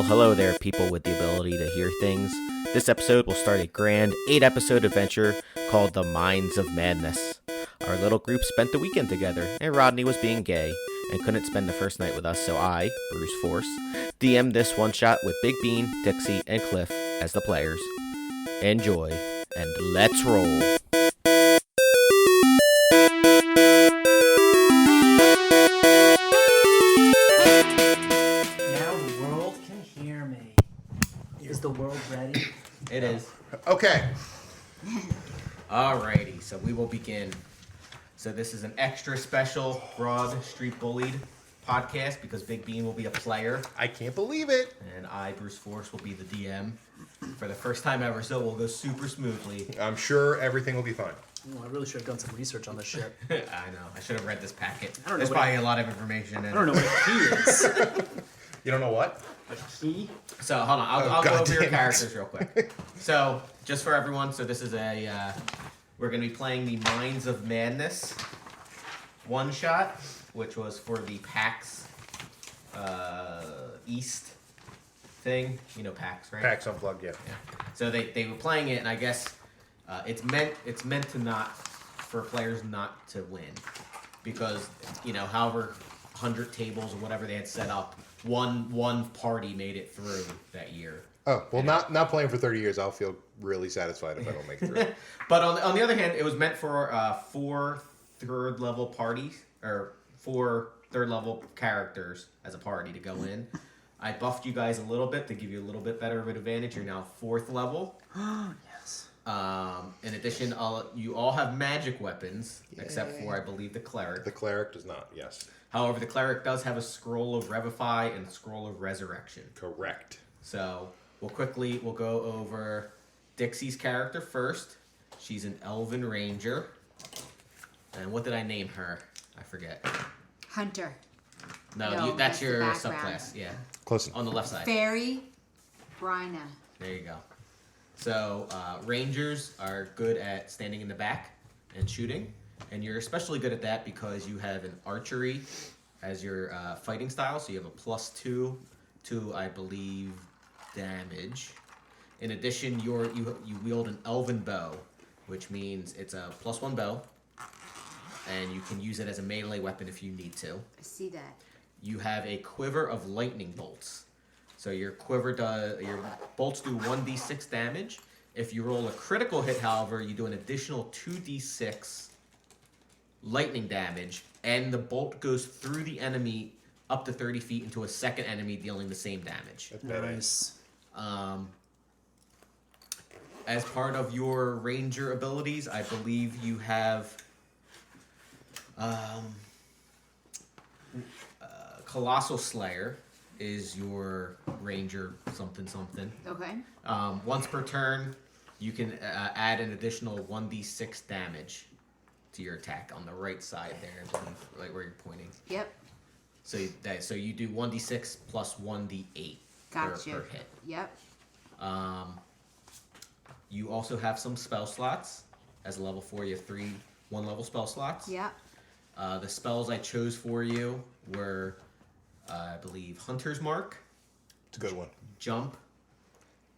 hello there, people with the ability to hear things. This episode will start a grand 8-episode adventure called The Minds of Madness. Our little group spent the weekend together, and Rodney was being gay and couldn't spend the first night with us, so I, Bruce Force, DM'd this one-shot with Big Bean, Dixie, and Cliff as the players. Enjoy, and let's roll. Is the world ready? It is. Okay. Alrighty, so we will begin. So this is an extra special Broad Street Bullied podcast because Big Bean will be a player. I can't believe it. And I, Bruce Force, will be the DM for the first time ever, so we'll go super smoothly. I'm sure everything will be fine. Oh, I really should have done some research on this shit. I know. I should have read this packet. I don't know There's what probably a lot of information in it. I don't know what a key is. You don't know what? A key? So hold on, I'll go God over your damn it. characters real quick. So just for everyone, so this is we're gonna be playing the Minds of Madness one shot, which was for the PAX East thing. You know PAX, right? PAX Unplugged, yeah. So they were playing it, and I guess it's meant to not for players not to win, because however 100 tables or whatever they had set up. One party made it through that year. Oh, well, not playing for 30 years, I'll feel really satisfied if I don't make it through. But on the other hand, it was meant for 4 third-level parties, or 4 third-level characters as a party to go in. I buffed you guys a little bit to give you a little bit better of an advantage. You're now 4th level. Yes. In addition, you all have magic weapons, except for, I believe, the cleric. The cleric does not, yes. However, the cleric does have a Scroll of Revivify and Scroll of Resurrection. Correct. So we'll go over Dixie's character first. She's an Elven Ranger. And what did I name her? I forget. Hunter. No, that's the your background. subclass. Yeah. Close enough. On the left side. Fairy. Bryna. There you go. So Rangers are good at standing in the back and shooting. And you're especially good at that because you have an archery as your fighting style. So you have a +2 to, I believe, damage. In addition, you wield an elven bow, which means it's a +1 bow. And you can use it as a melee weapon if you need to. I see that. You have a quiver of lightning bolts. So your bolts do 1d6 damage. If you roll a critical hit, however, you do an additional 2d6 lightning damage, and the bolt goes through the enemy up to 30 feet into a second enemy, dealing the same damage. That's badass. Nice. As part of your ranger abilities, I believe you have Colossal Slayer is your ranger something. Okay. Once per turn, you can add an additional 1d6 damage to your attack on the right side there, like where you're pointing. Yep. So you do 1d6 plus 1d8 Gotcha. per hit. Yep. You also have some spell slots. As a level 4, you have 3 one-level spell slots. Yep. The spells I chose for you were, I believe, Hunter's Mark, It's a good one. Jump,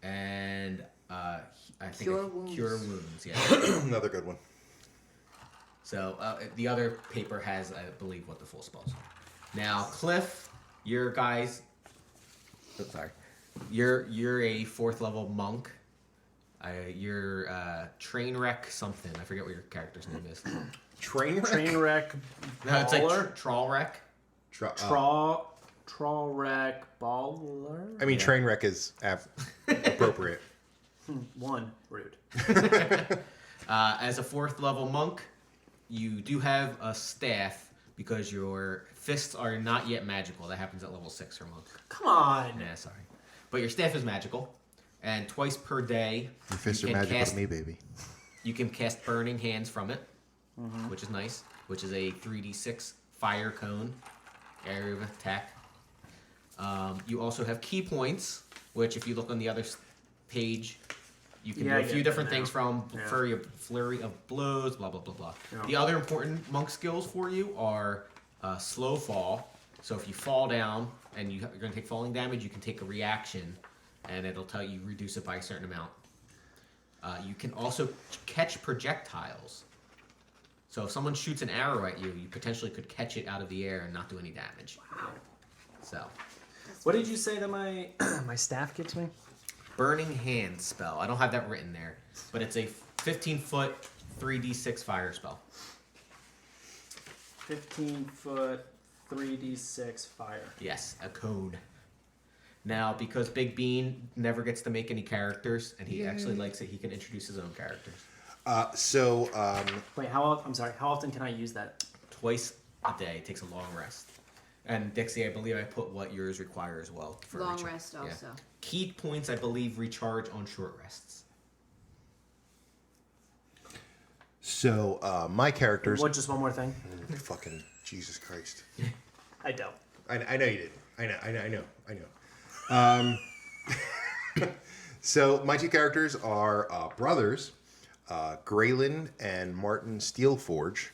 and I think Cure Wounds. Cure Wounds. Yeah. Another good one. So the other paper has, I believe, what the full spells are. Now, Cliff, your guys. Oops, sorry. You're a 4th level monk. You're Trainwreck something. I forget what your character's name is. Trainwreck. No, it's like Baller? Trawlwreck. Trawwreck baller. I mean, train wreck is appropriate. One. Rude. As a 4th level monk, you do have a staff because your fists are not yet magical. That happens at level 6 for monk. Come on. Nah, sorry. But your staff is magical. And twice per day, Your fists you are can magical cast- to me, baby. you can cast Burning Hands from it, which is nice, which is a 3d6 fire cone area of attack. You also have key points, which if you look on the other page, you can do a few different things from flurry of blows, blah, blah, blah, blah. Yeah. The other important monk skills for you are slow fall, So if you fall down and you're going to take falling damage, you can take a reaction, and it'll tell you reduce it by a certain amount. You can also catch projectiles. So if someone shoots an arrow at you, you potentially could catch it out of the air and not do any damage. Wow. So, What did you say that my my staff gives me? Burning Hand spell. I don't have that written there, but it's a 15-foot 3d6 fire spell. 15-foot 3d6 fire. Yes, a cone. Now, because Big Bean never gets to make any characters, and he actually likes it, he can introduce his own characters. Wait, I'm sorry. How often can I use that? Twice a day. It takes a long rest. And Dixie, I believe I put what yours require as well. For Long rest also. Key points, I believe, recharge on short rests. So my characters. What? Just one more thing. Fucking Jesus Christ. I don't. I know you did. I know. So my two characters are brothers, Graylin and Martin Steelforge.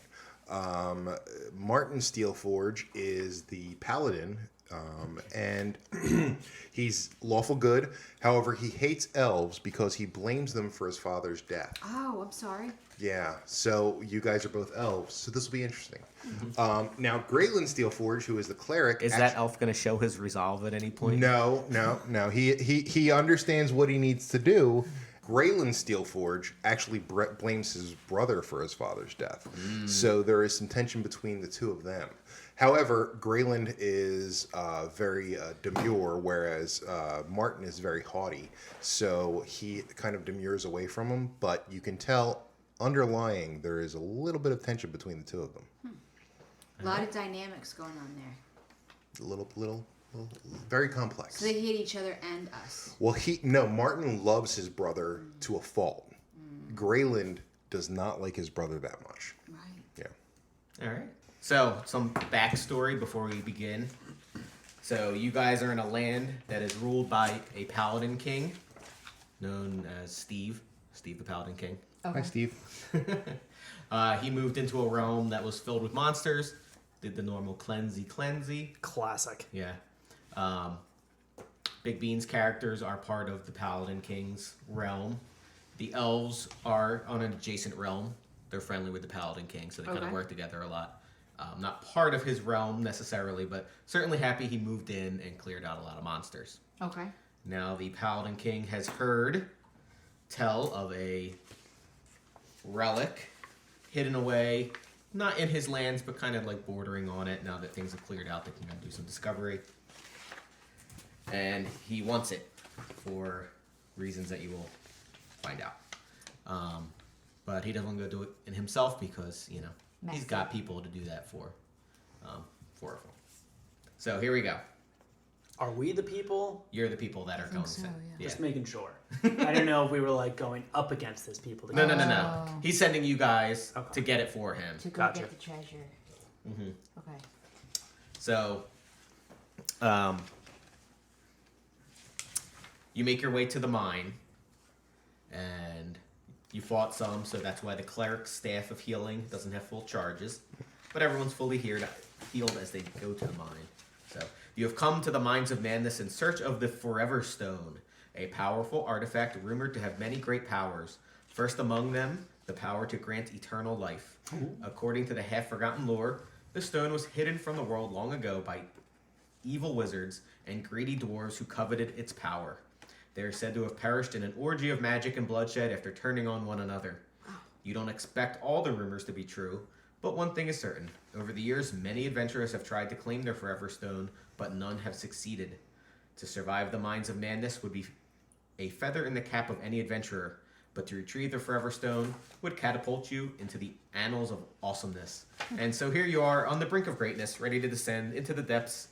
Martin Steelforge is the paladin, and he's lawful good. However, he hates elves because he blames them for his father's death. Oh, I'm sorry. Yeah, so you guys are both elves, so this will be interesting. Now, Graylin Steelforge, who is the cleric, Is that elf going to show his resolve at any point? No. He understands what he needs to do. Graylin Steelforge actually blames his brother for his father's death. So there is some tension between the two of them. However, Graylin is very demure, whereas Martin is very haughty. So he kind of demurs away from him, but you can tell underlying there is a little bit of tension between the two of them. A lot of dynamics going on there. A little, very complex. So they hate each other and us. Well, Martin loves his brother to a fault. Graylin does not like his brother that much. Right. Yeah. All right. So, some backstory before we begin. So, you guys are in a land that is ruled by a paladin king known as Steve the Paladin King. Hi, Steve. He moved into a realm that was filled with monsters, did the normal cleansey. Classic. Yeah. Big Bean's characters are part of the Paladin King's realm. The elves are on an adjacent realm. They're friendly with the Paladin King, so they kind of work together a lot. Not part of his realm necessarily, but certainly happy he moved in and cleared out a lot of monsters. Okay. Now the Paladin King has heard tell of a relic hidden away, not in his lands, but kind of like bordering on it. Now that things have cleared out, they can do some discovery. And he wants it for reasons that you will find out. But he doesn't want to go do it in himself because, he's Messy. got people to do that for him. So here we go. Are we the people? You're the people that are going so, to. yeah. Just making sure. I didn't know if we were like going up against this people. No. Oh. He's sending you guys Okay. to get it for him. To go Gotcha. get the treasure. Mm-hmm. Okay. So, you make your way to the mine, and you fought some, so that's why the cleric's staff of healing doesn't have full charges. But everyone's fully healed as they go to the mine. So, you have come to the Mines of Madness in search of the Forever Stone, a powerful artifact rumored to have many great powers. First among them, the power to grant eternal life. According to the half-forgotten lore, the stone was hidden from the world long ago by evil wizards and greedy dwarves who coveted its power. They are said to have perished in an orgy of magic and bloodshed after turning on one another. You don't expect all the rumors to be true, but one thing is certain. Over the years, many adventurers have tried to claim their Forever Stone, but none have succeeded. To survive the Mines of Madness would be a feather in the cap of any adventurer, but to retrieve the Forever Stone would catapult you into the annals of awesomeness. And so here you are on the brink of greatness, ready to descend into the depths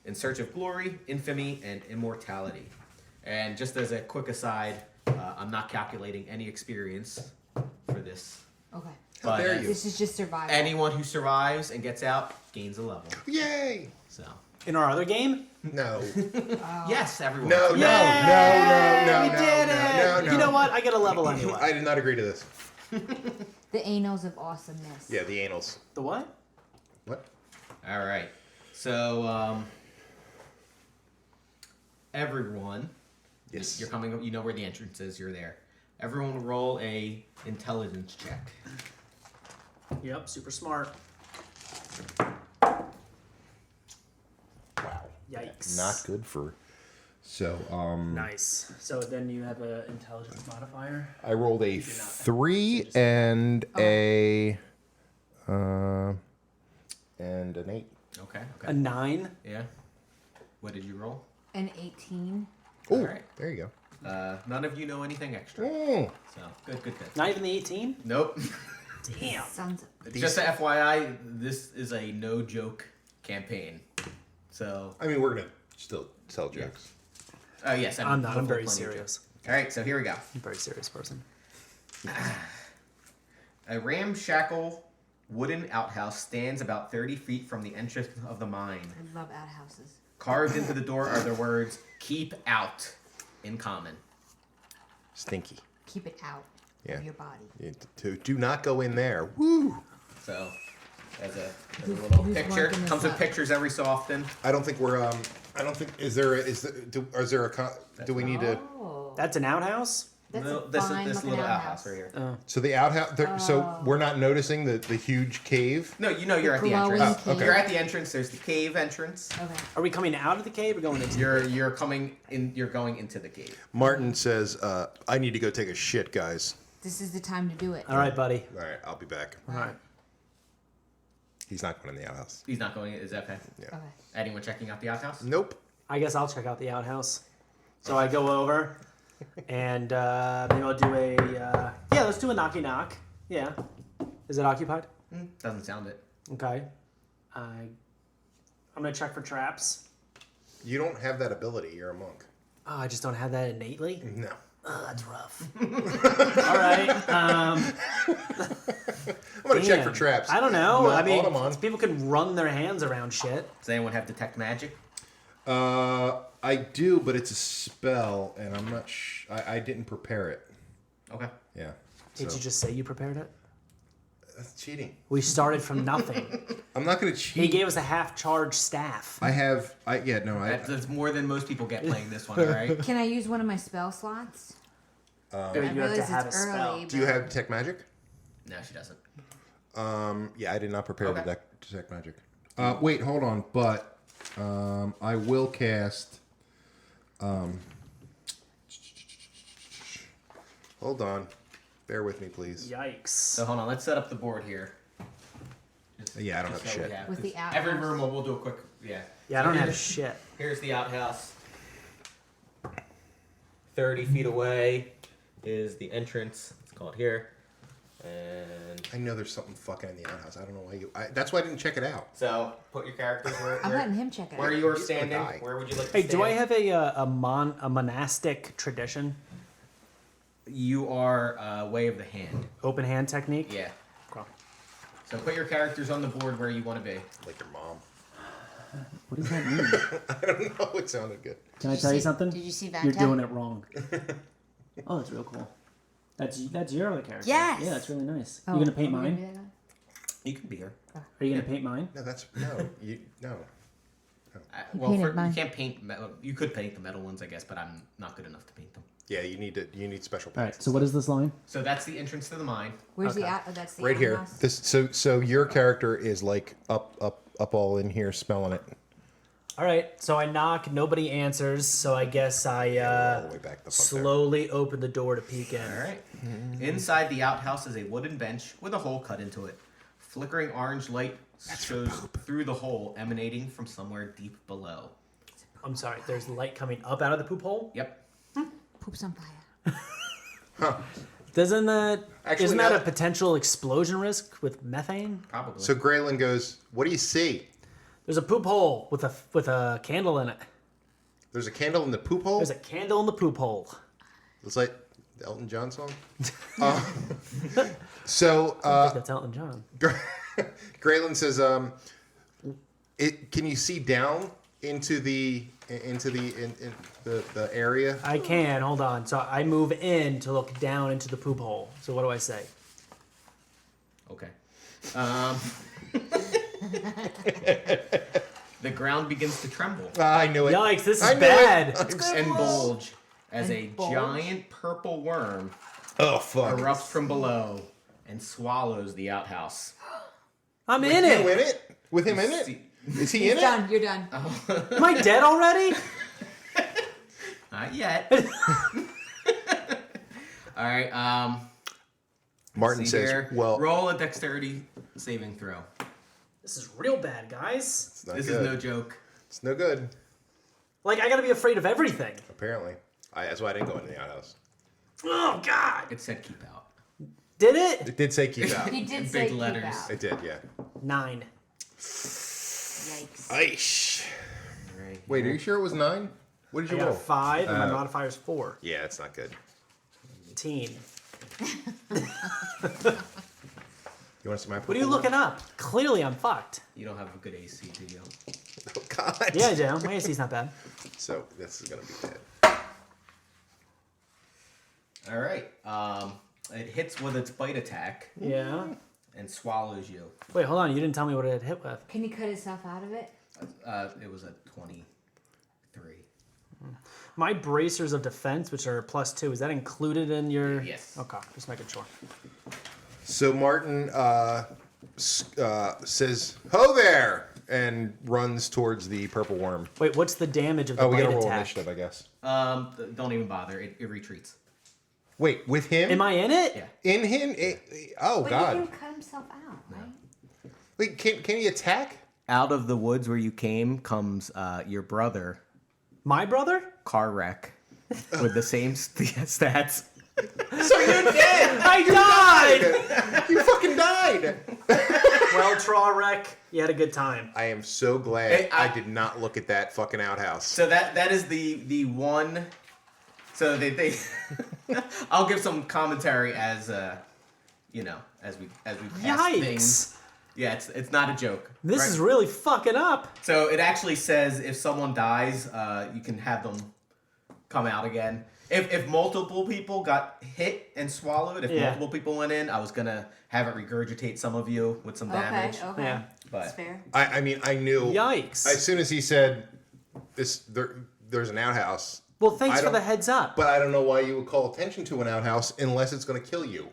in search of glory, infamy, and immortality. And just as a quick aside, I'm not calculating any experience for this. Okay. How dare you? This is just survival. Anyone who survives and gets out gains a level. Yay! So, In our other game? No. yes, everyone. No. We No. did it! No. You know what? I get a level anyway. I did not agree to this. The annals of awesomeness. Yeah, the anals. The what? What? All right. So, everyone, Yes. you're coming. You know where the entrance is. You're there. Everyone, roll a intelligence check. Yep, super smart. Wow. Yikes. Not good for. So Nice. So then you have an intelligence modifier. I rolled a do not. 3 and a and an 8. Okay. A Okay. 9. Yeah. What did you roll? An 18. Oh, Alright. there you go. None of you know anything extra. Oh, So good, good, good. Not even the 18? Nope. Damn. Sons of... Just a FYI, this is a no joke campaign. So, I mean, we're gonna still tell Yeah. jokes. yes, I'm not. I'm very plenty of serious. jokes. All right, so here we go. I'm a very serious person. A ramshackle wooden outhouse stands about 30 feet from the entrance of the mine. I love outhouses. Carved into the door are the words "Keep out" in common. Stinky. Keep it out Yeah. of your body. Do not go in there. Woo! So, as a Who's- little who's picture, marking this comes with up? pictures every so often. I don't think we're. I don't think. Is there? Is there a? Do we need to? Oh. That's an outhouse? That's Little- a this fine this looking little outhouse. outhouse right here. Oh. So the outhouse. So Oh. we're not noticing the huge cave. No, you know you're at the glowing entrance. Oh, okay. You're at the entrance. There's the cave entrance. Okay. Are we coming out of the cave or going into You're coming in. You're going into the cave. Martin says, "I need to go take a shit, guys." This is the time to do it. All right, buddy. All right, I'll be back. All right. He's not going in the outhouse. He's not going. Is that okay? Yeah. Okay. Anyone checking out the outhouse? Nope. I guess I'll check out the outhouse. So I go over and maybe I'll do a yeah, let's do a knocky knock. Yeah. Is it occupied? Doesn't sound it. Okay. I'm gonna check for traps. You don't have that ability. You're a monk. Oh, I just don't have that innately. No. Oh, that's rough. All right. I'm gonna check for Damn. traps. I don't know. No, I mean, hold on. people can run their hands around shit. Does anyone have detect magic? I do, but it's a spell, and I'm not. I didn't prepare it. Okay. Yeah. Did so- you just say you prepared it? That's cheating. We started from nothing. I'm not gonna He cheat. gave us a half-charged staff. I have. Yeah. No. That's more than most people get playing this one. All right. Can I use one of my spell slots? Or I you have realize to have a it's spell. early. Do you have detect magic? No, she doesn't. Yeah, I did not prepare Okay. detect magic. Wait, hold on. But I will cast. Hold on. Bear with me, please. Yikes. So hold on. Let's set up the board here. Yeah, I don't Just have so we shit. have- With the 'cause every outhouse? room we'll do a quick. Yeah. Yeah, I So don't have here's- shit. Here's the outhouse. 30 feet away is the entrance. It's called here. And I know there's something fucking in the outhouse. I don't know why you. That's why I didn't check it out. so put your characters where, I'm letting him check it where out. you are He's gonna standing. die. Where would you like to Hey, stand? do I have a monastic tradition? You are way of the hand. Open hand technique? Yeah. Cool. So put your characters on the board where you want to be. Like your mom. What does that mean? I don't know. It sounded good. Can I tell you see- something? did you see that, You're Ted? doing it wrong. Oh, that's real cool. That's your other character. Yes! Yeah, that's really nice. Oh, You gonna paint are we gonna mine? do that? You can be here. Are you gonna paint mine? No, that's no. No. Well, painted mine. you can't paint metal. You could paint the metal ones, I guess, but I'm not good enough to paint them. Yeah, you need special. All right. So what is this line? So that's the entrance to the mine. Where's Okay. the out? Oh, that's the Right here. outhouse? This. So your character is like up all in here, smelling it. All right, so I knock, nobody answers, so I guess I all the way back the fuck there. slowly open the door to peek in. All right. Inside the outhouse is a wooden bench with a hole cut into it. Flickering orange light shows through the hole, emanating from somewhere deep below. I'm sorry, there's light coming up out of the poop hole? Yep. Poops on fire. Doesn't that Actually, isn't that no. a potential explosion risk with methane? Probably. So Graylin goes, "What do you see?" There's a poop hole with a candle in it. There's a candle in the poop hole. There's a candle in the poop hole. It's like the Elton John song. So I think that's Elton John. Graylin says, Can you see down into the area?" I can, hold on. So I move in to look down into the poop hole. So what do I say? Okay. the ground begins to tremble I knew it. Yikes! This I is knew it. bad. and bulge as And a bulge? giant purple worm Oh fuck! erupts from below and swallows the outhouse. I'm With in you it. in it? With him in it? See- Is he He's in it? done. You're done. Am I dead already? Not yet. All right. Martin See says, here. "Well, Roll a dexterity saving throw. This is real bad, guys. it's not This good. is no joke. It's no good. Like I gotta be afraid of everything. Apparently, that's why I didn't go into the outhouse. Oh God! It said keep out. Did it? It did say keep out. He did In say big keep letters. out. It did, yeah. 9. Yikes. Aish. All right. Wait, are you sure it was 9? What did I you got a roll? 5, and my modifier is 4. Yeah, it's not good. 18. You want to see my? What are you looking up? Clearly, I'm fucked. You don't have a good AC, do you? Oh God. Yeah, I do. My AC's not bad. So this is gonna be bad. All right. It hits with its bite attack Yeah. and swallows you. Wait, hold on. You didn't tell me what it hit with. Can he cut himself out of it? It was a 23. My bracers of defense, which are +2, is that included in your? Yes. Okay, just making sure. So Martin says, "Ho there!" and runs towards the purple worm. Wait, what's the damage of the Oh, we bite gotta roll attack? initiative, I guess. Don't even bother. It retreats. Wait, with him? Am I in it? Yeah. In him? Oh But God! he can cut himself out, right? Wait, can he attack? Out of the woods where you came comes your brother, My brother? car wreck, with the same stats. So you're dead! I died! You fucking died! Well, Trawrek, you had a good time. I am so glad Hey, I did not look at that fucking outhouse. So that is the one. So they I'll give some commentary as as we pass things. Yikes! Yeah, it's not a joke. This right? is really fucking up. So it actually says if someone dies, you can have them come out again. If multiple people got hit and swallowed, if Yeah. multiple people went in, I was gonna have it regurgitate some of you with some damage. Okay, okay. Yeah. That's But fair. I mean, I knew. Yikes. As soon as he said, there's an outhouse. Well, thanks I for the don't- heads up. But I don't know why you would call attention to an outhouse unless it's going to kill you.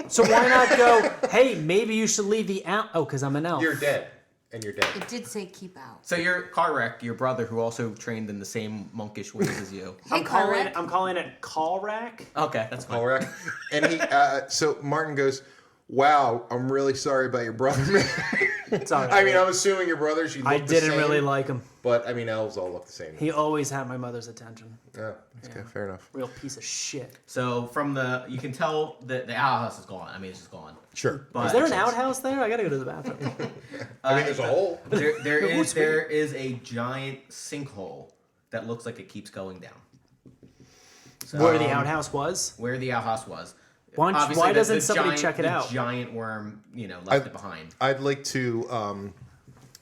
So why not go, hey, maybe you should leave the out. Oh, because I'm an elf. You're dead. And you're dead. It did say keep out. so your car wreck, your brother who also trained in the same monkish ways as you. Hey, Carrick. I'm calling it call rack. Okay, that's fine. All right. And he, so Martin goes, "Wow, I'm really sorry about your brother, man." It's all right. I mean, I'm assuming your brother. She looked I the didn't same, really like him. But I mean, elves all look the same. He always had my mother's attention. Oh, okay, fair enough. Real piece of shit. So you can tell that the outhouse is gone. I mean, it's just gone. Sure. But Is there an outhouse there? I gotta go to the bathroom. I mean, there's a hole. there is a giant sinkhole that looks like it keeps going down. So, Where the outhouse was? where the outhouse was. Why don't you- Obviously, why doesn't somebody check it the out? Giant worm, left it behind. I'd like to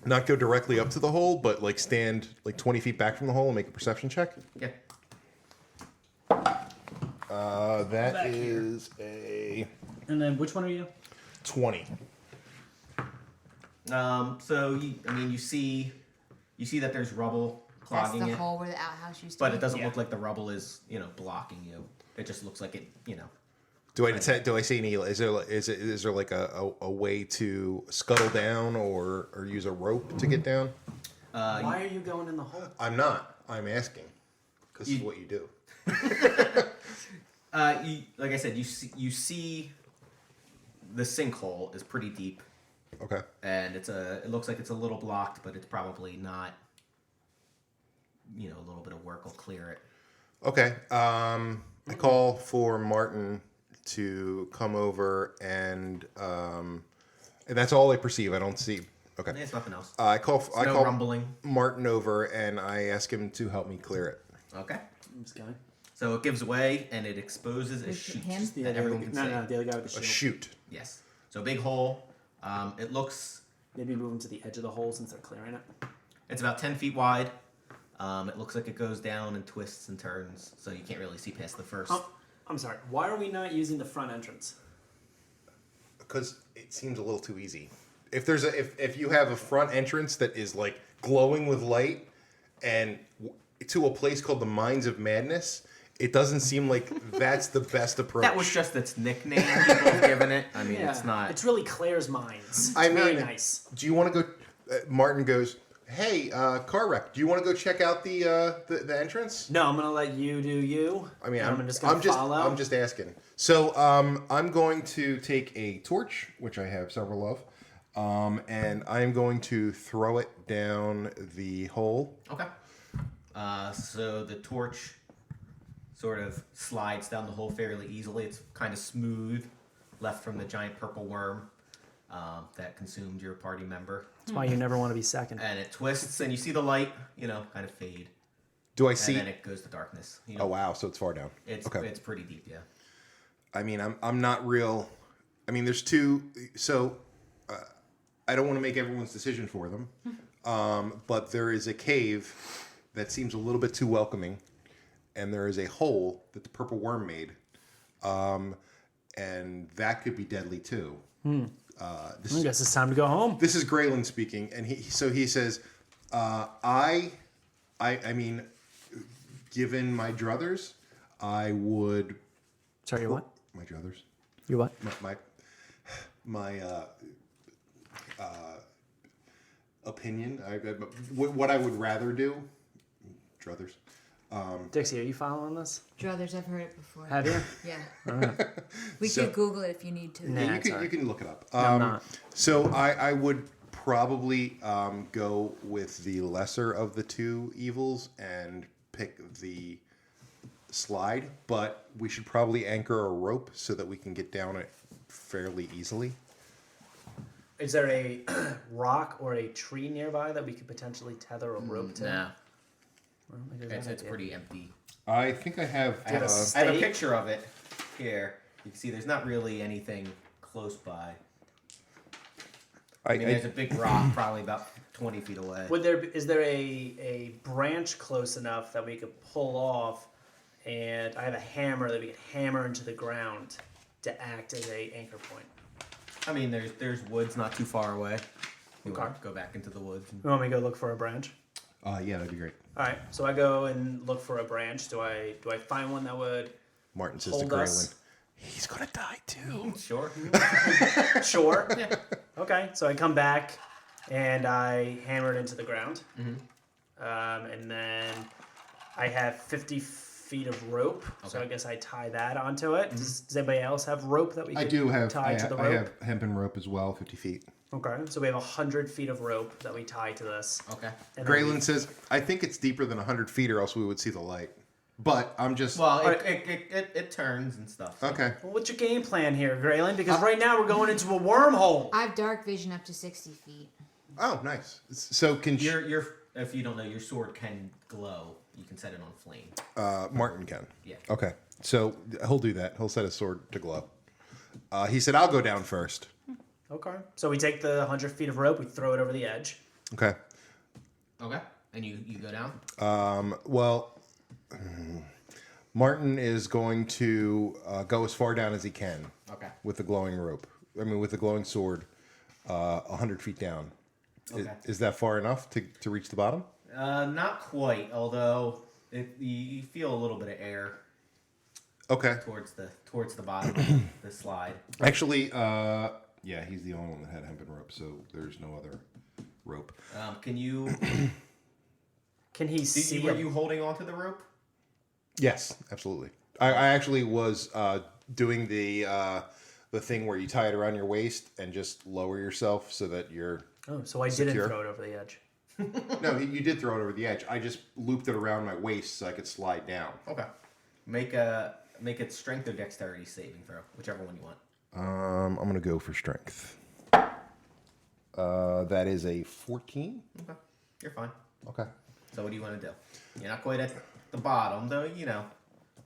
not go directly up to the hole, but like stand like 20 feet back from the hole and make a perception check. Yeah. That Back here. is a And then which one are you? 20. So you see that there's rubble That's clogging the it, hole where the outhouse used to but be. it doesn't Yeah. look like the rubble is blocking you. It just looks like it. Do I see any? Is there like a way to scuttle down or use a rope to get down? Why are you going in the hole? I'm not. I'm asking. This is You- what you do. Like I said, you see the sinkhole is pretty deep, Okay. and it looks like it's a little blocked, but it's probably not. A little bit of work will clear it. Okay. I call for Martin to come over and that's all I perceive. I don't see. Okay. There's nothing else. I call No rumbling. Martin over and I ask him to help me clear it. Okay. I'm just going. So it gives way and it exposes a Is it chute him? that everyone can see. No, the other guy with the A shield. shoot. Yes. So big hole. It looks. Maybe move him to the edge of the hole since they're clearing it. It's about 10 feet wide. It looks like it goes down and twists and turns, so you can't really see past the first. Oh, I'm sorry. Why are we not using the front entrance? Because it seems a little too easy. if you have a front entrance that is like glowing with light, and to a place called the Mines of Madness, it doesn't seem like that's the best approach. That was just its nickname people have given it. I mean, it's not. It's really Claire's Mines. It's I very mean, nice. Do you want to go? Martin goes, "Hey, car wreck. Do you want to go check out the entrance?" No, I'm gonna let you do you. I mean, and I'm just gonna follow. I'm just asking. So, I'm going to take a torch, which I have several of, and I am going to throw it down the hole. Okay. So the torch sort of slides down the hole fairly easily. It's kind of smooth, left from the giant purple worm that consumed your party member. That's why you never want to be second. And it twists, and you see the light, kind of fade. Do I And see? then it goes to darkness. Oh wow! So it's far down. It's okay. it's pretty deep, yeah. I mean, I'm not real. I mean, there's two. So I don't want to make everyone's decision for them, but there is a cave that seems a little bit too welcoming, and there is a hole that the purple worm made, and that could be deadly too. I guess it's time to go home. This is Graylin speaking, and he says, I mean, given my druthers, I would. Sorry, you what? My druthers. You what? My opinion. What I would rather do. Druthers. Dixie, are you following this? Druthers, I've heard it before. Have you? Yeah. We So- could Google it if you need to. Nah. Yeah, it's all right. you can look it up. I'm not. So I would probably go with the lesser of the two evils and pick the slide, but we should probably anchor a rope so that we can get down it fairly easily. Is there a rock or a tree nearby that we could potentially tether a rope to? Nah, Well, maybe there's it's that idea. pretty empty. I think I have. I have, a I have a stake? picture of it here. You can see there's not really anything close by. I mean, there's a big rock probably about 20 feet away. Is there a branch close enough that we could pull off, and I have a hammer that we could hammer into the ground to act as a anchor point? I mean, there's woods not too far away. You Okay. want to go back into the woods. You want me to go look for a branch? Yeah, that'd be great. All right, so I go and look for a branch. Do I find one that would Martin says to hold Graylin, us? he's gonna die too. Sure. Sure. Okay, so I come back and I hammer it into the ground. And then I have 50 feet of rope, so Okay. I guess I tie that onto it. Does anybody else have rope that we I could do have. tie to the rope? hempen rope as well, 50 feet. Okay, so we have 100 feet of rope that we tie to this. Okay. And then Graylin says, I think it's deeper than 100 feet, or else we would see the light. But I'm just. Well, Alright. it turns and stuff. so- Okay. Well, what's your game plan here, Graylin? Because right now we're going into a wormhole. I have dark vision up to 60 feet. Oh, nice. So can Your if you don't know, your sword can glow. You can set it on flame. Martin can. Yeah. Okay. So he'll do that. He'll set his sword to glow. He said, I'll go down first. Okay, so we take the 100 feet of rope, we throw it over the edge. Okay. Okay. And you go down. Well, Martin is going to go as far down as he can Okay. with the glowing rope. I mean, with the glowing sword, 100 feet down. Okay. Is that far enough to reach the bottom? Not quite. Although you feel a little bit of air Okay. towards the bottom of the slide. Actually, yeah, he's the only one that had hempen rope, so there's no other rope. Can you? Can he see? Were you holding onto the rope? Yes, absolutely. I actually was doing the thing where you tie it around your waist and just lower yourself so that you're. Oh, so I didn't Secure. throw it over the edge. No, you did throw it over the edge. I just looped it around my waist so I could slide down. Okay. Make it strength or dexterity saving throw, whichever one you want. I'm gonna go for strength. That is a 14. Okay. You're fine. Okay. So what do you want to do? You're not quite at the bottom, though. You know.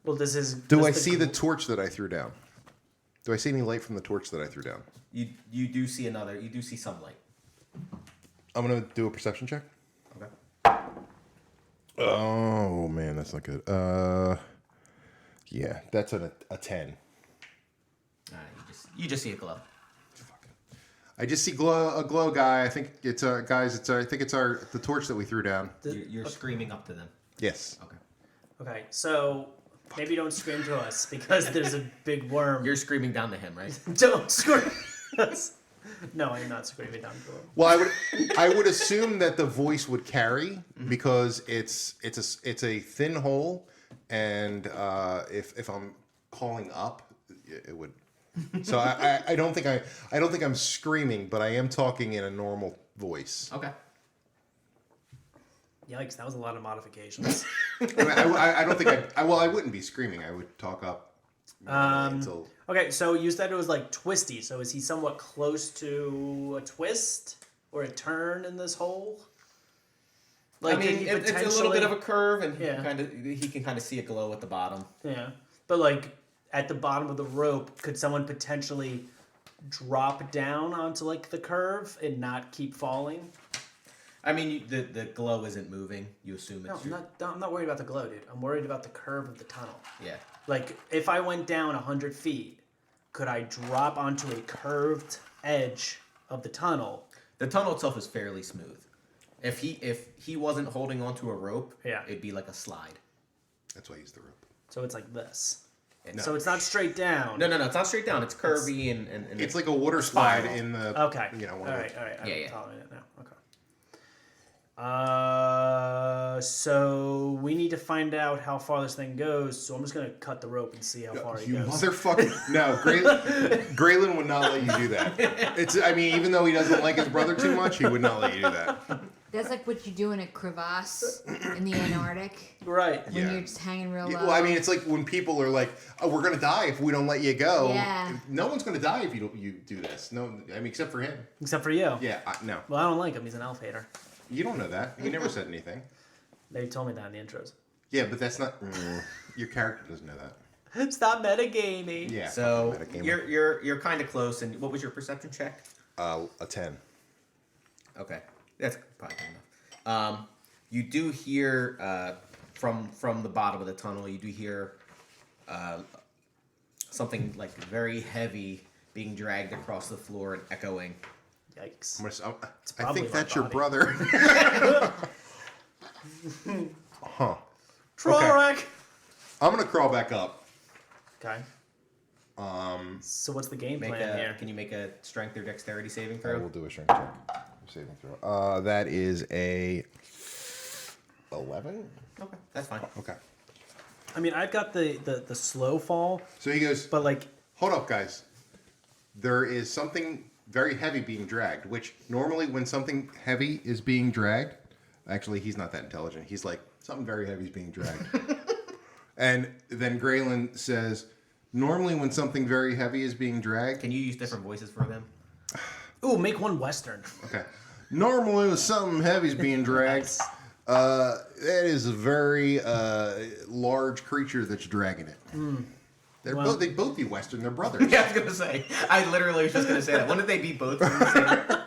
Well, does his Do does I see the gl- torch that I threw down? Do I see any light from the torch that I threw down? You do see another. You do see some light. I'm gonna do a perception check. Okay. Oh man, that's not good. Yeah, that's a 10. You just see it glow. I just see a glow guy. I think it's guys. I think it's the torch that we threw down. You're screaming up to them. Yes. Okay. Okay, so maybe don't scream to us because there's a big worm. You're screaming down to him, right? Don't scream. No, I'm not screaming down to him. Well, I would assume that the voice would carry because it's a thin hole, and if I'm calling up, it would. So I don't think I'm screaming, but I am talking in a normal voice. Okay. Yikes, that was a lot of modifications. I don't think I wouldn't be screaming. I would talk up. Until Okay, so you said it was like twisty. So is he somewhat close to a twist or a turn in this hole? I could mean, he it's a little bit of a curve, and Yeah. he can kind of see a glow at the bottom. Yeah, but like at the bottom of the rope, could someone potentially drop down onto like the curve and not keep falling? I mean, the glow isn't moving. You assume No, it's I'm not worried about the glow, dude. I'm worried about the curve of the tunnel. yeah. Like, if I went down 100 feet, could I drop onto a curved edge of the tunnel? The tunnel itself is fairly smooth. If he wasn't holding onto a rope, Yeah. it'd be like a slide. that's why I use the rope. So it's like this. No. So it's not straight down. No, it's not straight down. It's curvy and It's like a water slide Spiral. in the. Okay. You know. All One of right. I'm Yeah. following it now. Okay. So we need to find out how far this thing goes. So I'm just gonna cut the rope and see how far it You goes. motherfucker! No, Graylin would not let you do that. I mean, even though he doesn't like his brother too much, he would not let you do that. That's like what you do in a crevasse in the Antarctic Right. when Yeah. you're just hanging real Yeah, low. well, I mean, it's like when people are like, "Oh, we're gonna die if we don't let you go." Yeah. No one's gonna die if you do this. No, I mean, except for him. Except for you. Yeah, no, Well, I don't like him. He's an elf hater. you don't know that. He never said anything. They told me that in the intros. Yeah, but that's not. Your character doesn't know that. Stop metagaming. Yeah. So fucking metagamer. you're kind of close. And what was your perception check? A 10. Okay, that's probably good enough. You do hear from the bottom of the tunnel. You do hear something like very heavy being dragged across the floor and echoing. Yikes. I probably think my that's your body. brother. Huh. Trorak. I'm gonna crawl back up. Okay. So what's the game Make plan here? Can you make a strength or dexterity saving I throw? will do a strength check. Saving throw. That is a 11. Okay, that's fine. Okay. I mean, I've got the slow fall, So he goes. but like, Hold up, guys. There is something very heavy being dragged, which normally when something heavy is being dragged, actually, he's not that intelligent. He's like, something very heavy is being dragged. And then Graylin says, normally when something very heavy is being dragged, Can you use different voices for them? ooh, make one Western. okay. Normally when something heavy is being dragged, that is a very large creature that's dragging it. Well- They both be Western. They're brothers. Yeah, I was gonna say. I literally was just gonna say that. Wouldn't they be both from the same,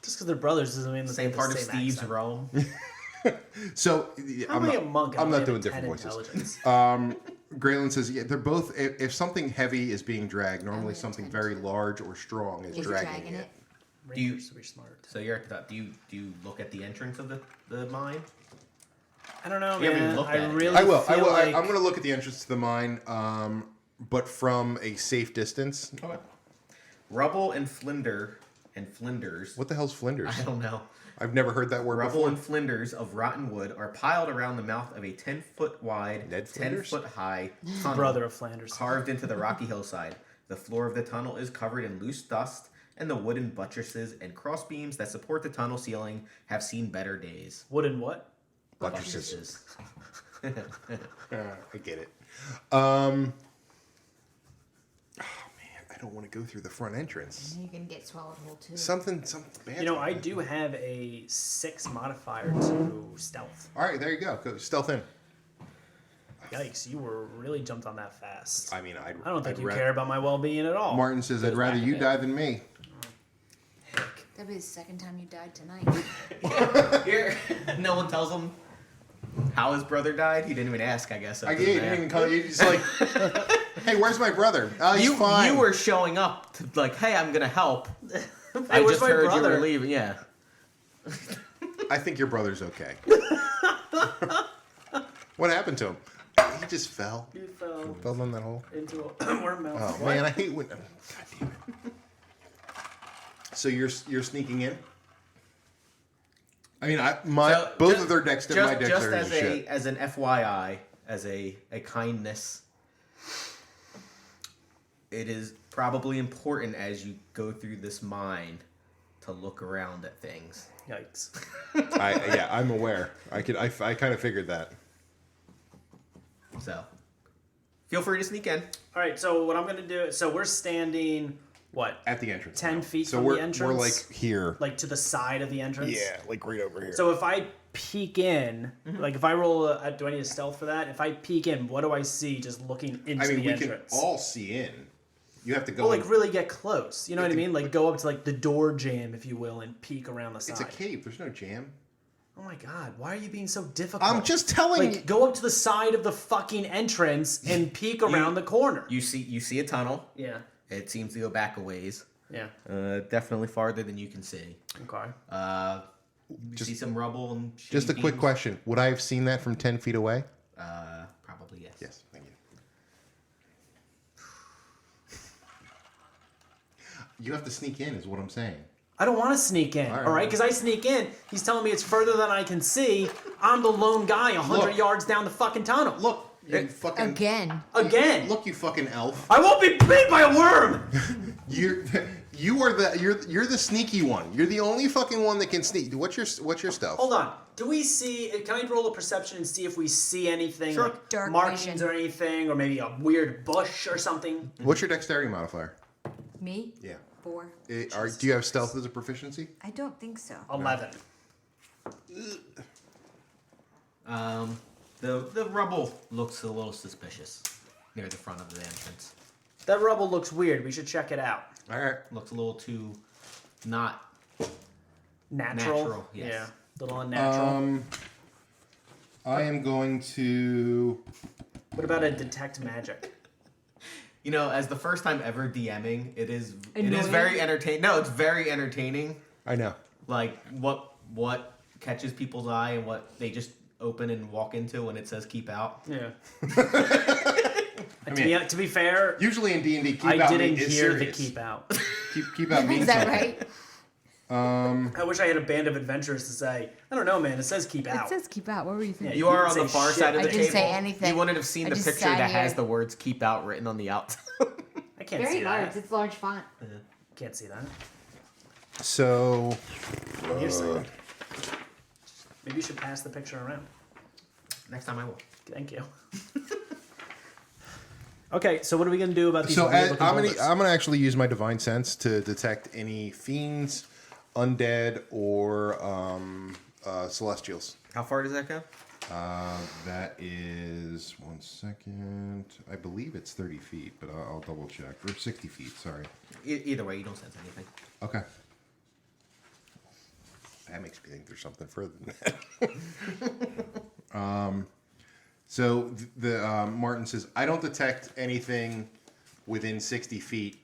Just because they're brothers doesn't mean that they same have part the of same Steve's accent. realm? So How I'm am I not, a monk? and I'm I not have doing a different 10 voices. intelligence? Graylin says, yeah, they're both. If something heavy is being dragged, normally I'm something intent. very large or strong is Is dragging it. it? Do you- Rangers are smart. So you're at the top. Do you look at the entrance of the mine? I don't know, You haven't even man. looked I at it really yet. I will. feel like I'm going to look at the entrance to the mine, but from a safe distance. Okay. Rubble and flinders. What the hell's Flinders? I don't know. I've never heard that word Rubble before. and flinders of rotten wood are piled around the mouth of a 10-foot wide, Ned 10 Flinders? foot high tunnel brother of Flanders. carved into the rocky hillside. The floor of the tunnel is covered in loose dust, and the wooden buttresses and crossbeams that support the tunnel ceiling have seen better days. Wooden what? Buttresses. I get it. Oh man, I don't want to go through the front entrance. You can get swallowed whole too. Something bad. You know, I do have a 6 modifier to stealth. All right, there you go. Go stealth in. Yikes, you were really jumped on that fast. I mean, I don't think you care about my well-being at all. Martin says, "I'd rather back a you bit. die than me." Heck. That'd be the second time you died tonight. Here, no one tells him how his brother died. He didn't even ask, I guess. I after you the didn't even math. call. You just like, hey, where's my brother? Oh, he's fine. You were showing up to like, hey, I'm gonna help. I where's just my heard you brother? were leaving. Yeah. I think your brother's okay. What happened to him? He just fell. He fell Fell down that hole. into a worm mouth. Oh What? man, I hate when. God damn it. So you're sneaking in? I mean, So, both just- of their my Just dexterity as is shit. as an FYI, as a kindness, it is probably important as you go through this mine to look around at things. Yikes. I'm aware. I kind of figured that. So, feel free to sneak in. All right, so what I'm going to do, so we're standing, what, At the entrance. 10 now. feet so from we're, the entrance? We're like here. like to the side of the entrance? Yeah, like right over here. So if I peek in, like if I roll do I need a stealth for that? If I peek in, what do I see just looking into I mean, the we entrance? can all see in. You have to go. Well, like in- really get close. You know what I It's a- mean? Like go up to like the door jamb, if you will, and peek around the side. It's a cave. There's no jam. Oh my god, why are you being so difficult? I'm just telling you. like go up to the side of the fucking entrance and peek around the corner. You see a tunnel. Yeah. It seems to go back a ways. Yeah. Definitely farther than you can see. Okay. You see some rubble and Just a shitty quick beams. question. Would I have seen that from 10 feet away? Probably yes. Yes. Thank you. You have to sneak in, is what I'm saying. I don't want to sneak in, All right. all right? Because I sneak in, he's telling me it's further than I can see. I'm the lone guy 100 Look. yards down the fucking tunnel. Look, you fucking Again. Again. Look, you fucking elf. I won't be bit by a worm. You're the sneaky one. You're the only fucking one that can sneak. What's your stealth? Hold on. Do we see? Can I roll a perception and see if we see anything Sure. like Dark markings vision. or anything, or maybe a weird bush or something? What's your dexterity modifier? Me? Yeah. 4. Do you have stealth as a proficiency? I don't think so. 11. The rubble looks a little suspicious near the front of the entrance. That rubble looks weird. We should check it out. All right. Looks a little too not. Natural. Natural, yes. Yeah. A little unnatural. I am going to. What about a detect magic? You know, as the first time ever DMing, it is Annoying? very entertaining. No, it's very entertaining. I know. Like what catches people's eye and what they just open and walk into when it says keep out. Yeah. mean- to be fair, Usually in D&D, keep I out didn't is hear the serious. keep out. Keep out means Is that something. right? I wish I had a band of adventurers to say, I don't know, man. It says keep out. It says keep out. What were you thinking? You are on didn't the say far shit. side of I the didn't table. say anything. You wouldn't have seen I the just picture sat that has here. the words keep out written on the outside. I can't Very see large. that. It's large font. Can't see that. So, You're saying. Maybe you should pass the picture around. Next time I will. Thank you. Okay, so what are we gonna do about these? so weird-looking I'm boulders? gonna actually use my divine sense to detect any fiends, undead, or celestials. How far does that go? That is 1 second. I believe it's 30 feet, but I'll double check. Or 60 feet. Sorry. Either way, you don't sense anything. Okay. That makes me think there's something further than that. So the Martin says, I don't detect anything within 60 feet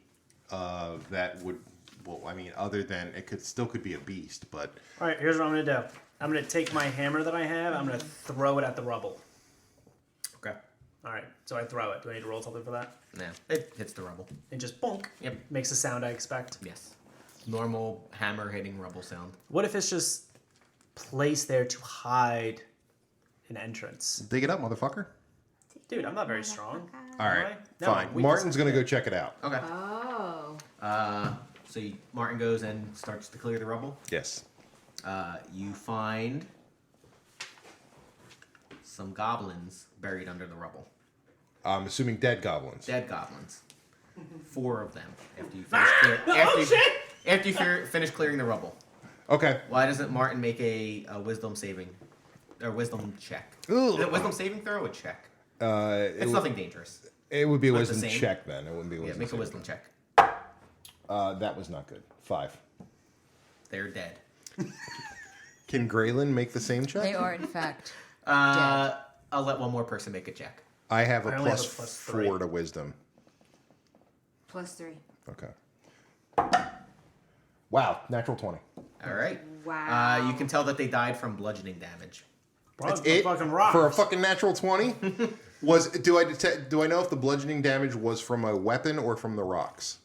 that would, well, I mean, other than it could be a beast, but All right, here's what I'm gonna do. I'm gonna take my hammer that I have. I'm gonna throw it at the rubble. Okay. All right, so I throw it. Do I need to roll something for that? No, it hits the rubble. And just bonk. Yep. Makes the sound I expect. Yes. Normal hammer hitting rubble sound. What if it's just placed there to hide an entrance? dig it up, motherfucker. Dude, I'm not very strong. All right, Alright. No, fine. we Martin's just- gonna go check it out. Okay. Oh. So Martin goes and starts to clear the rubble. Yes. You find some goblins buried under the rubble. I'm assuming dead goblins. Dead goblins. 4 of them. After you finish, after you finish clearing the rubble. Okay. Why doesn't Martin make a wisdom saving or wisdom check? Ooh. Is it wisdom saving throw or check? It's It nothing dangerous. would be a Split the wisdom same. check then. It wouldn't be a Yeah, wisdom. make a saving wisdom check. throw. That was not good. 5. They're dead. Can Graylin make the same check? They are, in fact. I'll let one more person make a check. I have a I only have plus a plus 4 3. to wisdom. +3. Okay. Wow, natural 20. All right. Wow. You can tell that they died from bludgeoning damage. Bro, That's the it fucking rocks. for a fucking natural 20. Do I know if the bludgeoning damage was from a weapon or from the rocks?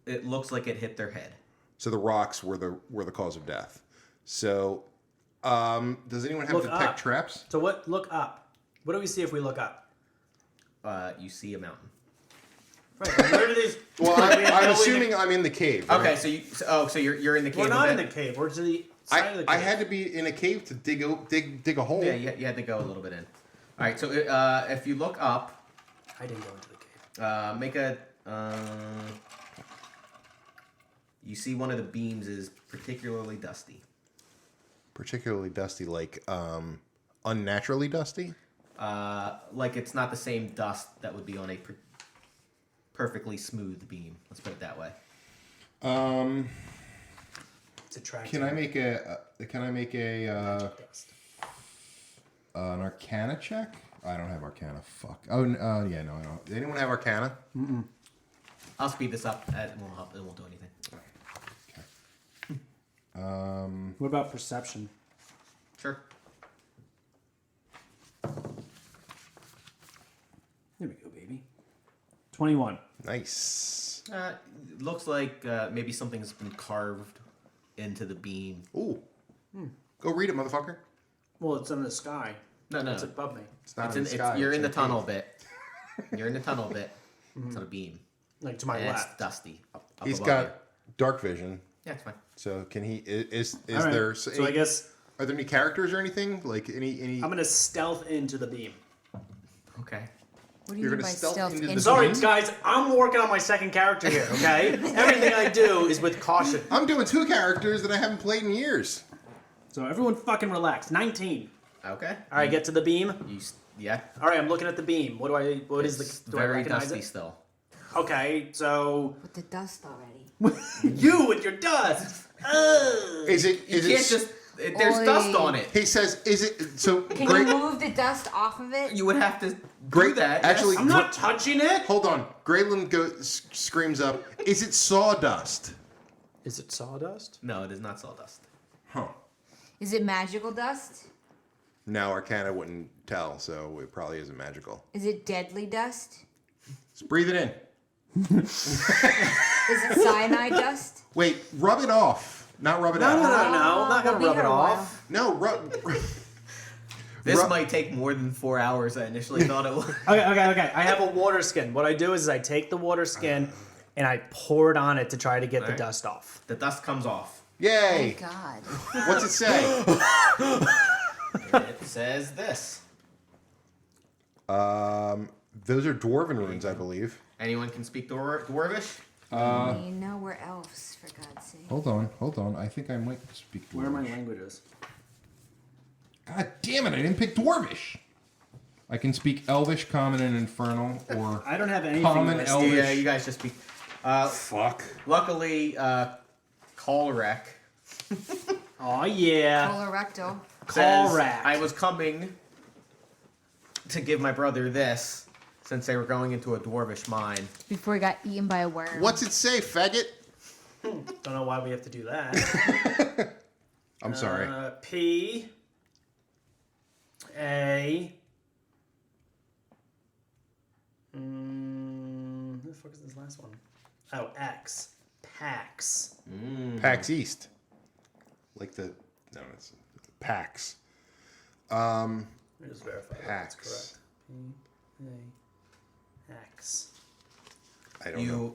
It looks like it hit their head. So the rocks were the cause of death. So, does anyone have Look detect up. traps? So what? Look up. What do we see if we look up? You see a mountain. Right. but Where do these? Well, I'm assuming I'm in the cave. right? Okay, so you're in the cave. We're not a in bit? the cave. We're to the side of the cave. I had to be in a cave to dig a hole. Yeah, you had to go a little bit in. All right, so if you look up, I didn't go into the cave. make a. You see one of the beams is particularly dusty. Particularly dusty, like unnaturally dusty. Like it's not the same dust that would be on a perfectly smooth beam. Let's put it that way. It's attractive. Can I make a Dust. an Arcana check? I don't have Arcana. Fuck. Oh, yeah, no, I don't. Does anyone have Arcana? I'll speed this up. It won't help. It won't do anything. What about perception? Sure. There we go, baby. 21. Nice. Looks like maybe something's been carved into the beam. Ooh. Go read it, motherfucker. Well, it's in the sky. No. It's above me. It's not It's in in, the sky. you're it's in the a tunnel cave. bit. You're in the tunnel bit. It's on a beam. Like to my And it's left. dusty. Up He's above got you. dark vision, Yeah, it's fine. so can he? Is All right. there? So I guess Are there any characters or anything? Like any? I'm gonna stealth into the beam. Okay. What do You're you mean gonna by stealth stealth? into the into Sorry, beam? guys. I'm working on my second character here. Okay. Everything I do is with caution. I'm doing two characters that I haven't played in years. So everyone fucking relax. 19. Okay. All right, get to the beam. Yeah. All right, I'm looking at the beam. What is It's the? Do I very recognize dusty it? still. Okay, so With the dust already. you with your dust. Ugh. Is it? You Is can't it? just. There's dust Oy. on it. He says, "Is it?" So Can great. you move the dust off of it? You would have to Great. do that. Actually, I'm not touching it. hold on. Grayland screams up, "Is it sawdust?" Is it sawdust? No, it is not sawdust. Huh. Is it magical dust? Now Arcana wouldn't tell, so it probably isn't magical. Is it deadly dust? Just breathe it in. Is it cyanide dust? Wait, rub it off. Not rub it No, out. no, no, no. I'm not gonna We'll be rub here it a while. off. No, rub. This Ru- might take more than 4 hours. I initially thought it would. Okay. I have a water skin. What I do is I take the water skin and I pour it on it to try to get the Alright. dust off. The dust comes off. Yay! Oh God. What's it say? It says this. Those are dwarven runes, I believe. Anyone can speak Dwarvish? You know we're elves, for God's sake. Hold on. I think I might speak Where are my languages? God damn it! I didn't pick dwarvish. I can speak Elvish, Common, and Infernal, or I don't have anything. Common, listed. Elvish. Yeah, you guys just speak. Fuck. Luckily, Colrec Oh yeah. Colorectal. says Colrec. I was coming to give my brother this since they were going into a dwarvish mine. Before he got eaten by a worm. What's it say, faggot? Don't know why we have to do that. I'm sorry. P A. Who the fuck is this last one? Oh, X. Pax. PAX East. Like the no, it's PAX. Let me just verify that's PAX. correct. P A X. I don't know.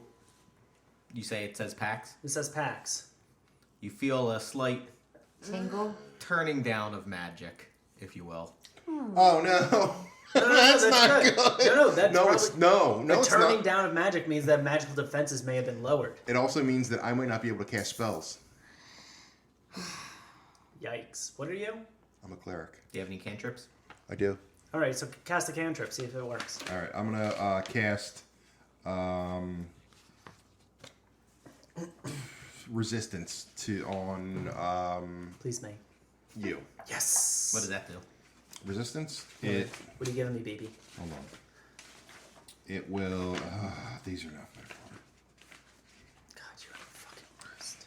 You say it says Pax. It says Pax. You feel a slight Tingle. turning down of magic, if you will. Oh no. That's not good. No, that's No, probably, it's no, the it's turning not. down of magic means that magical defenses may have been lowered. It also means that I might not be able to cast spells. Yikes. What are you? I'm a cleric. Do you have any cantrips? I do. All right, so cast a cantrip, see if it works. All right, I'm gonna cast resistance on Please, me. you. Yes. What does that do? Resistance. It. What are you giving me, baby? Hold on. It will. These are not. God, you're the fucking worst.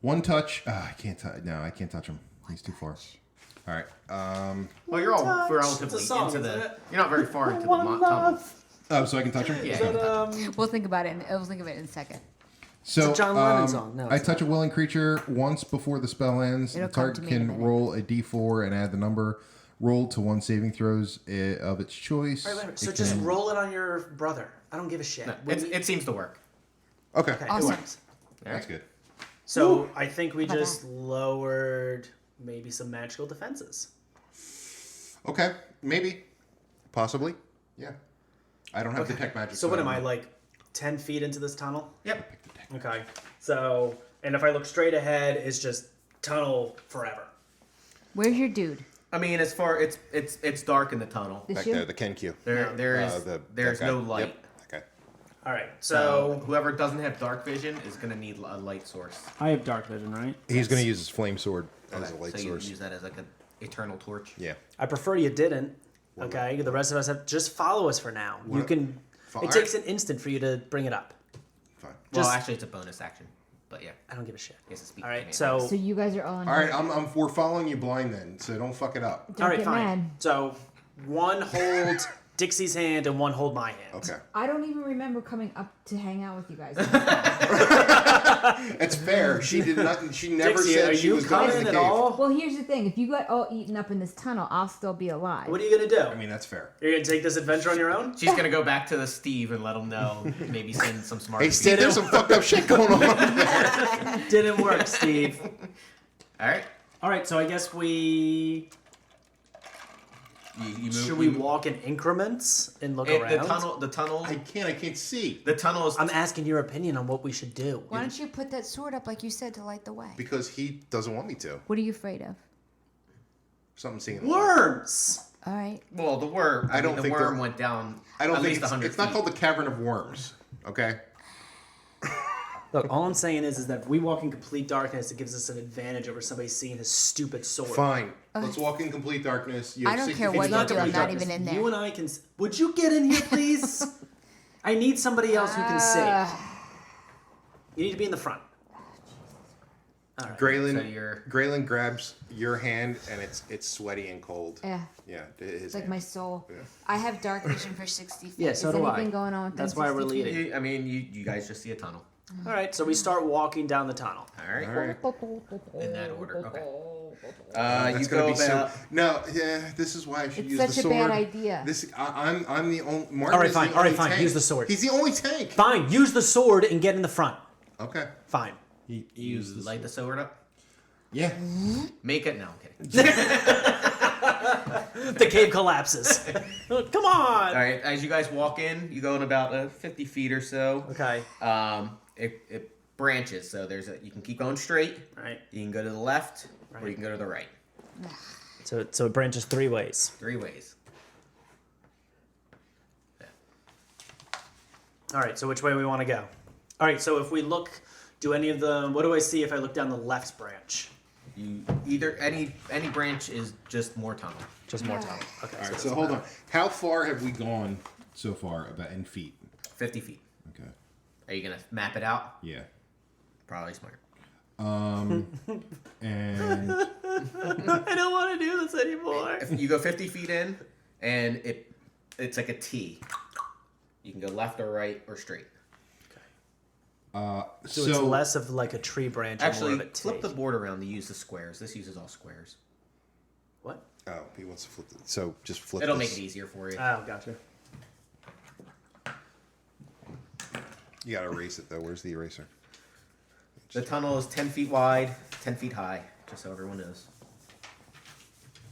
One touch. I can't touch. No, I can't touch him. He's too far. All right. Well, you're all Touch. relatively It's a song, into isn't the. it? You're not very far into the tunnel. Oh, so I can touch him. Yeah. We'll think about it. We'll think of it in a second. So It's a John Lennon song. No, I it's touch a willing creature once before the spell ends. It'll The come target to me in a can minute. roll a d4 and add the number rolled to one saving throws of its choice. All right, wait a minute. So It just can- roll it on your brother. I don't give a shit. No, When it seems to work. Okay, okay, Awesome. it works. that's good. So I think we How about just lowered maybe some magical defenses. Okay, maybe, possibly, yeah. I don't have Okay. detect magic. So what am I, like 10 feet into this tunnel? Yep. Okay. So, and if I look straight ahead, it's just tunnel forever. Where's your dude? I mean, as far it's dark in the tunnel. This Back you? there, the Kenkyu. There's no light. Yep. Okay. All right. So So, whoever doesn't have dark vision is gonna need a light source. I have dark vision, right? He's going to use his flame sword as a Okay, light so source. you use that as like an eternal torch. Yeah. I prefer you didn't. Okay. The rest of us have just follow us for now. You What- can. Fi- It takes an instant for you to bring it up. Fine. Well, Just- actually, it's a bonus action. But yeah, I don't give a shit. I guess it's speak All right. command. So, So you guys are all in. All right, we're following you blind then, so don't fuck it up. Don't all right, get fine. mad. So, one hold Dixie's hand and one hold my hand. Okay. I don't even remember coming up to hang out with you guys. It's fair. She did not. She never Dixie, said are she you was going to coming the at cave. all? Well, here's the thing: if you got all eaten up in this tunnel, I'll still be alive. What are you gonna do? I mean, that's fair. You're gonna take this adventure on your own? She's gonna go back to the Steve and let him know. Maybe send some smart. Hey, Steve, there's some fucked up shit going on. Didn't work, Steve. All right. All right, so I guess we You move. should we walk in increments and look around? The tunnel. I can't see The tunnel is. I'm asking your opinion on what we should do. Why don't you put that sword up like you said to light the way? because he doesn't want me to. What are you afraid of? Something seeing. Worms. All right. Well, the worm. I don't the think worm they're- went down. I don't at think least 100 it's not feet. called the Cavern of Worms. Okay. Look, all I'm saying is that if we walk in complete darkness, it gives us an advantage over somebody seeing his stupid sword. Fine. Let's walk in complete darkness. You I have don't 60 care feet what of you not do, darkness. I'm not complete even in darkness. there. You and I can. Would you get in here, please? I need somebody else who can see. You need to be in the front. All right. Graylin, So you're- Graylin grabs your hand and it's sweaty and cold. Yeah, Yeah, his it's like hand. my soul. Yeah. I have dark vision for 60 feet. Yeah, so Is do I. anything going on? within That's why we're 60 feet? leading. I mean, you guys just see a tunnel. All right, so we start walking down the tunnel. All right. All right. In that order. Okay. That's You gonna go be so. about. No, yeah, this is why I should It's use such the a sword. bad idea. This I'm the only. Martin All right, is fine, the all right, only fine, tank. use the sword. He's the only tank. Fine, use the sword and get in the front. Okay. Fine. You light the sword up. Yeah. Make it. No, I'm kidding. The cave collapses. Come on. All right. As you guys walk in, you go in about 50 feet or so. Okay. It branches, so you can keep going straight. All right. You can go to the left, or Right. you can go to the right. So it branches 3 ways. 3 ways. All right. So which way we want to go? All right. So if we look, do any of the? What do I see if I look down the left branch? You either any branch is just more tunnel. Just more tunnel. Okay. All right. it So doesn't hold matter. on. How far have we gone so far? About in feet. 50 feet. Okay. Are you gonna map it out? Yeah. Probably smart. And I don't want to do this anymore. If you go 50 feet in, and it's like a T. You can go left or right or straight. So it's less of like a tree branch and Actually, more of a flip the T. board around to use the squares. This uses all squares. What? oh, he wants to flip it. So just flip. It'll this. make it easier for you. Oh, gotcha. You gotta erase it though. Where's the eraser? The tunnel is 10 feet wide, 10 feet high, just so everyone knows.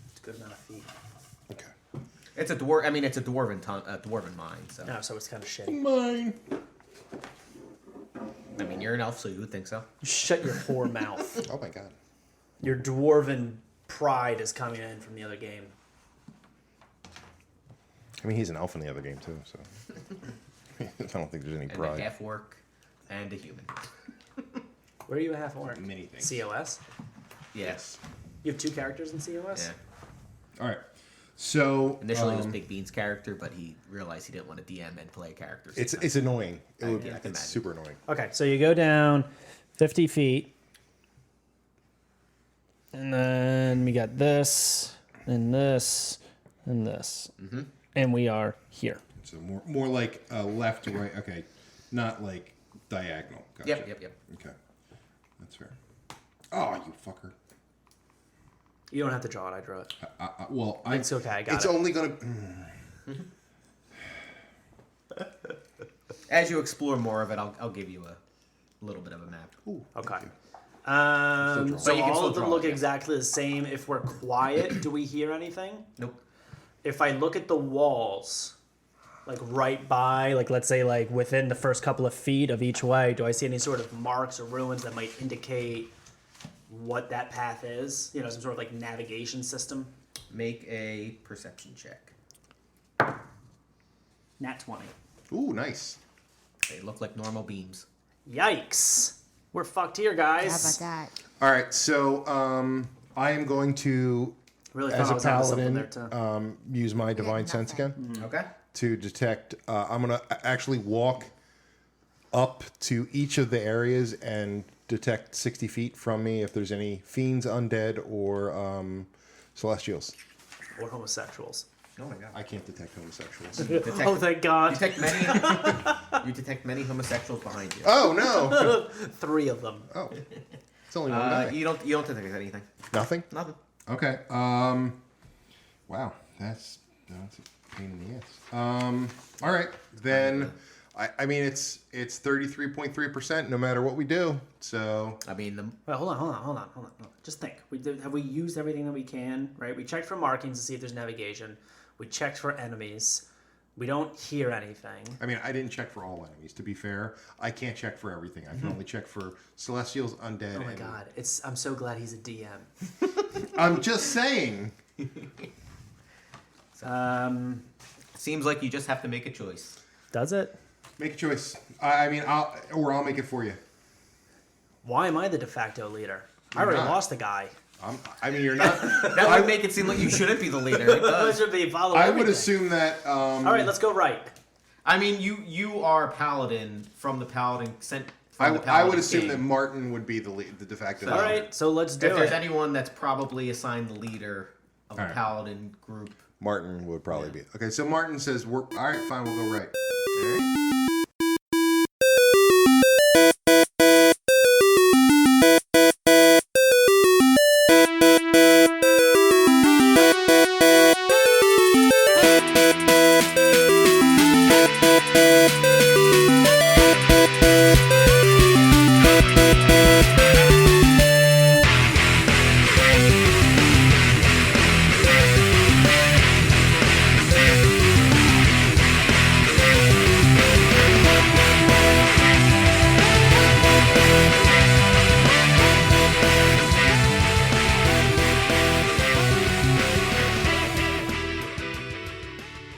It's a good amount of feet. Okay. It's a dwarven mine. So No, so it's kind of shitty. Mine. I mean, you're an elf, so you would think so. Shut your whore mouth. Oh my god. Your dwarven pride is coming in from the other game. I mean, he's an elf in the other game too, so I don't think there's any And a pride. half orc and a human. Where are you a half orc? Many things. COS? Yes. You have 2 characters in COS? Yeah. All right. So Initially, it was Big Bean's character, but he realized he didn't want to DM and play a character. it's annoying. I can imagine. It's super annoying. Okay, so you go down 50 feet. And then we got this, and this, and this. And we are here. So more like left to right. Okay, not like diagonal. Gotcha. Yep. Okay, that's fair. Oh, you fucker. You don't have to draw it. I drew it. Well, It's okay. I got it's it. only gonna. As you explore more of it, I'll give you a little bit of a map. Ooh, Okay. thank you. So But you can all still of them draw, look yeah. exactly the same. If we're quiet, do we hear anything? Nope. If I look at the walls, like right by, like let's say like within the first couple of feet of each way, do I see any sort of marks or ruins that might indicate what that path is? You know, some sort of like navigation system. Make a perception check. Nat 20. Ooh, nice. They look like normal beams. Yikes. We're fucked here, How guys. about that? All right, so I am going to, Really as thought a I was onto something paladin, there too. use my divine sense nothing. again Okay. to detect. I'm gonna actually walk up to each of the areas and detect 60 feet from me if there's any fiends, undead, or celestials. Or homosexuals. Oh my god. I can't detect homosexuals. Oh, thank God. You detect many homosexuals behind you. Oh no! 3 of them. Oh, it's only one guy. You don't detect anything. Nothing. Nothing. Okay. Wow, that's a pain in the ass. All right, then. I mean, it's 33.3% no matter what we do. So I mean, Wait, hold on. Just think. Have we used everything that we can, right? We checked for markings to see if there's navigation. We checked for enemies. We don't hear anything. I mean, I didn't check for all enemies. To be fair, I can't check for everything. I can only check for celestials, undead. Oh my and- God. I'm so glad he's a DM. I'm just saying. seems like you just have to make a choice. Does it? Make a choice. I mean, I'll make it for you. Why am I the de facto leader? I already not. lost the guy. I mean, you're not. That would make it seem like you shouldn't be the leader. It I does. should be following I would everything. assume that. All right, let's go right. I mean, you are paladin from the paladin sent. From the I paladin would assume king. that Martin would be the de facto. All leader. right, so let's do If there's it. anyone that's probably assigned the leader of the Alright. paladin group. Martin would probably be. Okay, so Martin says, "We're all right. Fine, we'll go right." Alright.